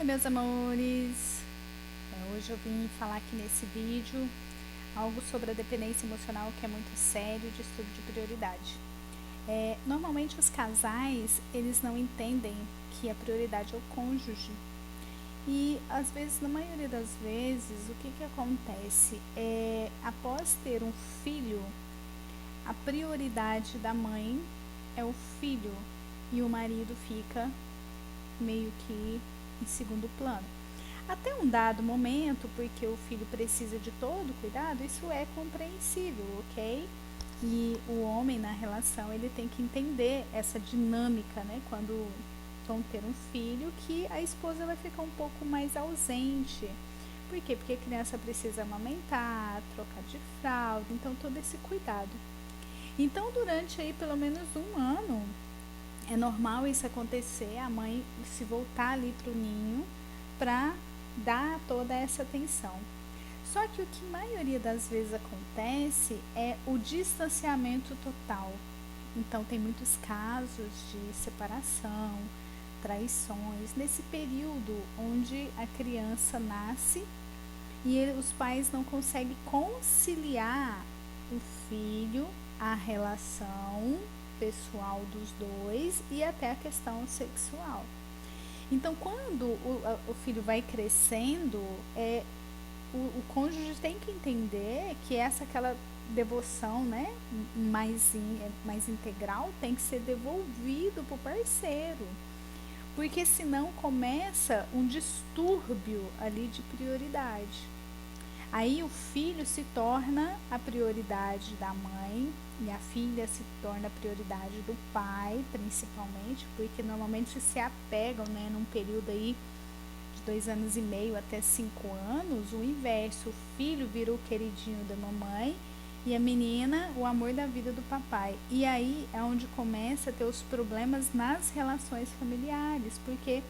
meus amores! Hoje eu vim falar aqui nesse vídeo algo sobre a dependência emocional que é muito sério, de estudo de prioridade. Normalmente os casais, eles não entendem que a prioridade é o cônjuge. E às vezes, na maioria das vezes, o que acontece? Após ter um filho, a prioridade da mãe é o filho e o marido fica meio que em segundo plano. Até um dado momento, porque o filho precisa de todo cuidado, isso é compreensível, ok? E o homem na relação, ele tem que entender essa dinâmica, né? Quando vão ter um filho, que a esposa vai ficar um pouco mais ausente. Por quê? Porque a criança precisa amamentar, trocar de fralda, então todo esse cuidado. Então, durante aí pelo menos um ano, é normal isso acontecer, a mãe se voltar ali para o ninho para dar toda essa atenção. Só que o que a maioria das vezes acontece é o distanciamento total. Então tem muitos casos de separação, traições, nesse período onde a criança nasce e os pais não conseguem conciliar o filho, a relação pessoal dos dois e até a questão sexual. Então, quando o filho vai crescendo, o cônjuge tem que entender que aquela devoção, né, mais integral tem que ser devolvido para o parceiro. Porque senão começa um distúrbio ali de prioridade. Aí o filho se torna a prioridade da mãe e a filha se torna a prioridade do pai, principalmente, porque normalmente se apegam, né, num período aí de 2 anos e meio até 5 anos, o inverso, o filho vira o queridinho da mamãe e a menina o amor da vida do papai. E aí é onde começa a ter os problemas nas relações familiares, porque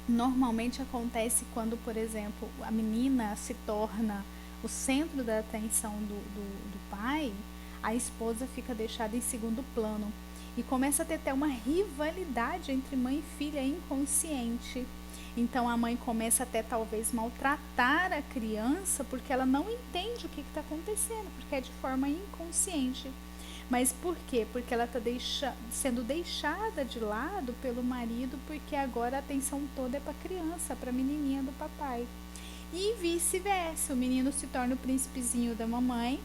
normalmente acontece quando, por exemplo, a menina se torna o centro da atenção do pai, a esposa fica deixada em segundo plano. E começa a ter até uma rivalidade entre mãe e filha inconsciente. Então a mãe começa até talvez maltratar a criança porque ela não entende o que está acontecendo, porque é de forma inconsciente. Mas por quê? Porque ela está sendo deixada de lado pelo marido, porque agora a atenção toda é para a criança, para a menininha do papai. E vice-versa, o menino se torna o príncipezinho da mamãe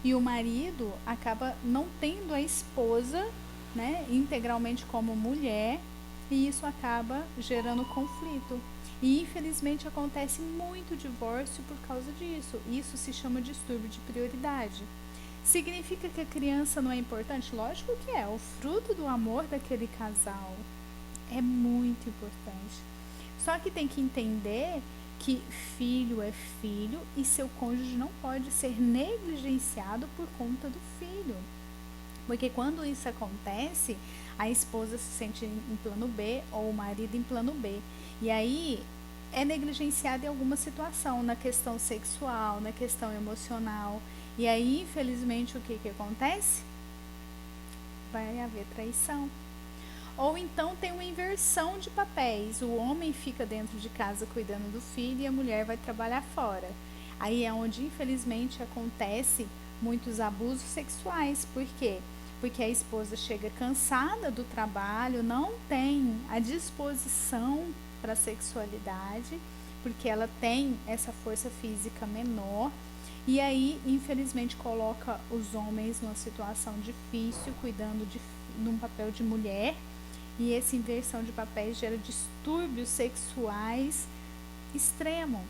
e o marido acaba não tendo a esposa, né, integralmente como mulher, e isso acaba gerando conflito. E infelizmente acontece muito divórcio por causa disso. Isso se chama distúrbio de prioridade. Significa que a criança não é importante? Lógico que é, o fruto do amor daquele casal é muito importante. Só que tem que entender que filho é filho e seu cônjuge não pode ser negligenciado por conta do filho. Porque quando isso acontece, a esposa se sente em plano B ou o marido em plano B. E aí é negligenciado em alguma situação, na questão sexual, na questão emocional. E aí, infelizmente, o que acontece? Vai haver traição. Ou então tem uma inversão de papéis. O homem fica dentro de casa cuidando do filho e a mulher vai trabalhar fora. Aí é onde, infelizmente, acontece muitos abusos sexuais. Por quê? Porque a esposa chega cansada do trabalho, não tem a disposição para a sexualidade, porque ela tem essa força física menor. E aí, infelizmente, coloca os homens numa situação difícil, cuidando num papel de mulher. E essa inversão de papéis gera distúrbios sexuais extremos.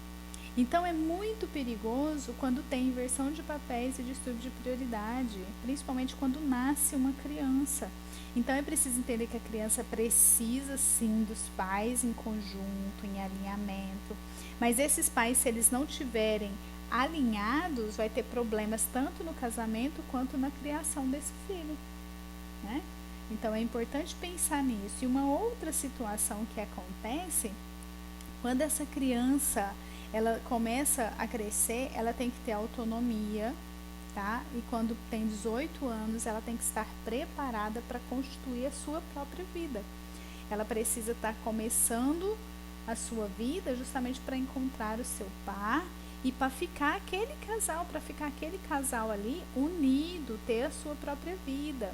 Então, é muito perigoso quando tem inversão de papéis e distúrbio de prioridade, principalmente quando nasce uma criança. Então, é preciso entender que a criança precisa, sim, dos pais em conjunto, em alinhamento. Mas esses pais, se eles não tiverem alinhados, vai ter problemas tanto no casamento quanto na criação desse filho, né? Então é importante pensar nisso. E uma outra situação que acontece, quando essa criança ela começa a crescer, ela tem que ter autonomia, tá? E quando tem 18 anos, ela tem que estar preparada para constituir a sua própria vida. Ela precisa estar começando a sua vida justamente para encontrar o seu par e para ficar aquele casal ali unido, ter a sua própria vida.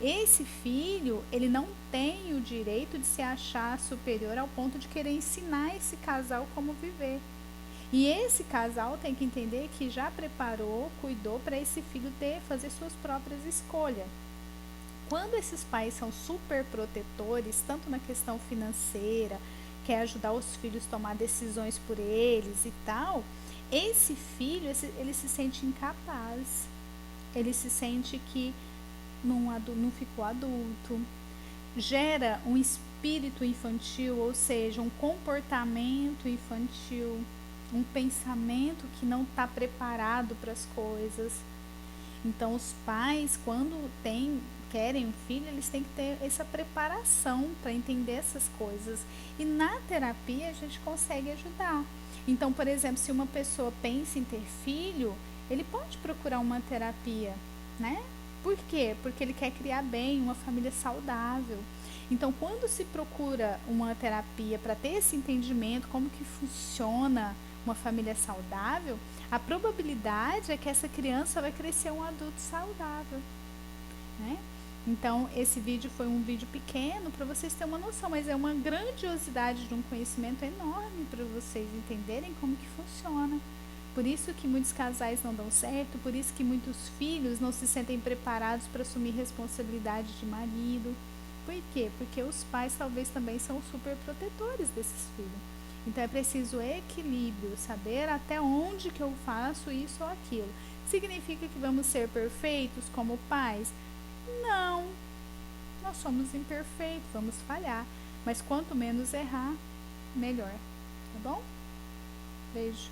Esse filho, ele não tem o direito de se achar superior ao ponto de querer ensinar esse casal como viver. E esse casal tem que entender que já preparou, cuidou para esse filho fazer suas próprias escolhas. Quando esses pais são super protetores, tanto na questão financeira, quer ajudar os filhos a tomar decisões por eles e tal, esse filho, ele se sente incapaz, ele se sente que não ficou adulto, gera um espírito infantil, ou seja, um comportamento infantil, um pensamento que não está preparado para as coisas. Então, os pais, quando querem um filho, eles têm que ter essa preparação para entender essas coisas. E na terapia a gente consegue ajudar. Então, por exemplo, se uma pessoa pensa em ter filho, ele pode procurar uma terapia, né? Por quê? Porque ele quer criar bem, uma família saudável. Então, quando se procura uma terapia para ter esse entendimento, como que funciona uma família saudável, a probabilidade é que essa criança vai crescer um adulto saudável, né? Então, esse vídeo foi um vídeo pequeno para vocês terem uma noção, mas é uma grandiosidade de um conhecimento enorme para vocês entenderem como que funciona. Por isso que muitos casais não dão certo, por isso que muitos filhos não se sentem preparados para assumir responsabilidade de marido. Por quê? Porque os pais talvez também são super protetores desses filhos. Então é preciso equilíbrio, saber até onde que eu faço isso ou aquilo. Significa que vamos ser perfeitos como pais? Não, nós somos imperfeitos, vamos falhar. Mas quanto menos errar, melhor. Tá bom? Beijo.